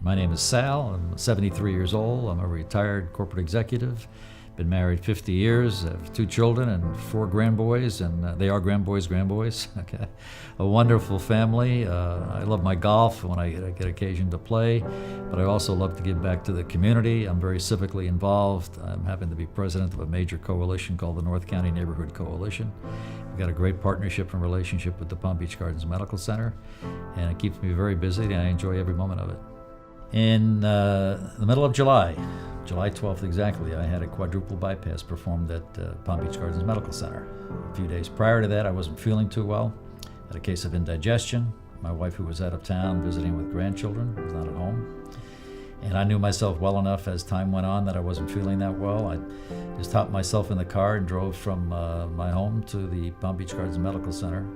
My name is Sal. I'm 73 years old. I'm a retired corporate executive. Been married 50 years. I have 2 children and 4 grandboys, and they are grandboys. Okay, a wonderful family. I love my golf when I get occasion to play, but I also love to give back to the community. I'm very civically involved. I happen to be president of a major coalition called the North County Neighborhood Coalition. We've got a great partnership and relationship with the Palm Beach Gardens Medical Center, and it keeps me very busy, and I enjoy every moment of it. In the middle of July 12th exactly, I had a quadruple bypass performed at Palm Beach Gardens Medical Center. A few days prior to that, I wasn't feeling too well. Had a case of indigestion. My wife, who was out of town visiting with grandchildren, was not at home. And I knew myself well enough as time went on that I wasn't feeling that well. I just hopped myself in the car and drove from my home to the Palm Beach Gardens Medical Center.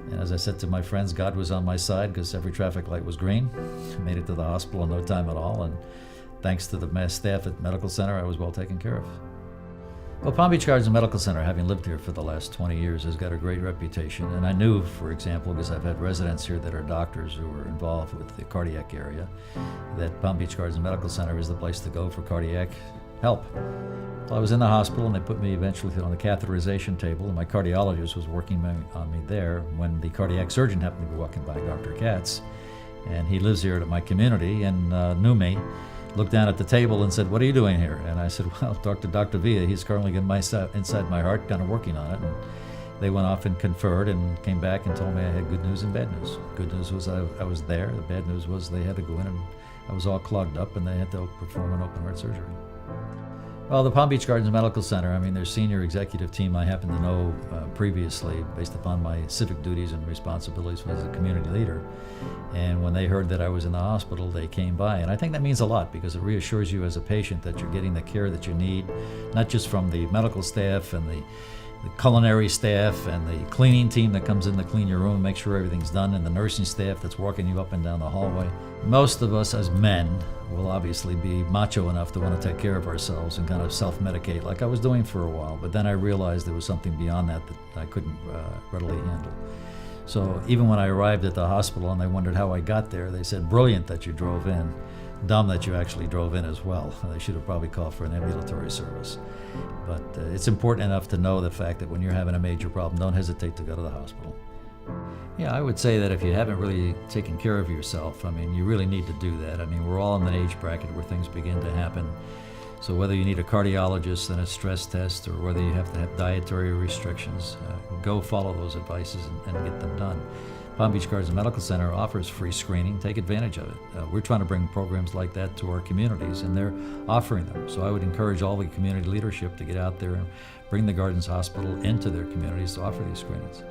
And as I said to my friends, God was on my side because every traffic light was green. Made it to the hospital in no time at all, and thanks to the staff at the medical center, I was well taken care of. Well, Palm Beach Gardens Medical Center, having lived here for the last 20 years, has got a great reputation. And I knew, for example, because I've had residents here that are doctors who are involved with the cardiac area, that Palm Beach Gardens Medical Center is the place to go for cardiac help. Well, I was in the hospital, and they put me eventually on the catheterization table, and my cardiologist was working on me there when the cardiac surgeon happened to be walking by, Dr. Katz, and he lives here at my community and knew me, looked down at the table and said, "What are you doing here?" And I said, "Well, Dr. Villa, he's currently inside my heart, kind of working on it." And they went off and conferred and came back and told me I had good news and bad news. Good news was I was there. The bad news was they had to go in and I was all clogged up and they had to perform an open heart surgery. Well, the Palm Beach Gardens Medical Center, their senior executive team I happen to know previously based upon my civic duties and responsibilities as a community leader. And when they heard that I was in the hospital, they came by. And I think that means a lot because it reassures you as a patient that you're getting the care that you need, not just from the medical staff and the culinary staff and the cleaning team that comes in to clean your room and make sure everything's done, and the nursing staff that's walking you up and down the hallway. Most of us as men will obviously be macho enough to want to take care of ourselves and kind of self-medicate like I was doing for a while, but then I realized there was something beyond that I couldn't readily handle. So even when I arrived at the hospital and they wondered how I got there, they said, "Brilliant that you drove in. Dumb that you actually drove in as well. They should have probably called for an ambulatory service." But it's important enough to know the fact that when you're having a major problem, don't hesitate to go to the hospital. Yeah, I would say that if you haven't really taken care of yourself, you really need to do that. We're all in an age bracket where things begin to happen. So whether you need a cardiologist and a stress test or whether you have to have dietary restrictions, go follow those advices and get them done. Palm Beach Gardens Medical Center offers free screening. Take advantage of it. We're trying to bring programs like that to our communities, and they're offering them. So I would encourage all the community leadership to get out there and bring the Gardens Hospital into their communities to offer these screenings.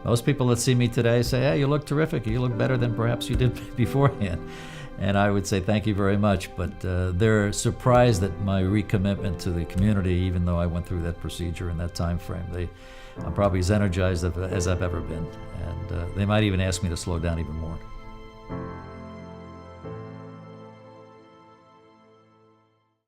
Most people that see me today say, "Hey, you look terrific. You look better than perhaps you did beforehand." And I would say thank you very much, but they're surprised at my recommitment to the community, even though I went through that procedure in that time frame. I'm probably as energized as I've ever been, and they might even ask me to slow down even more.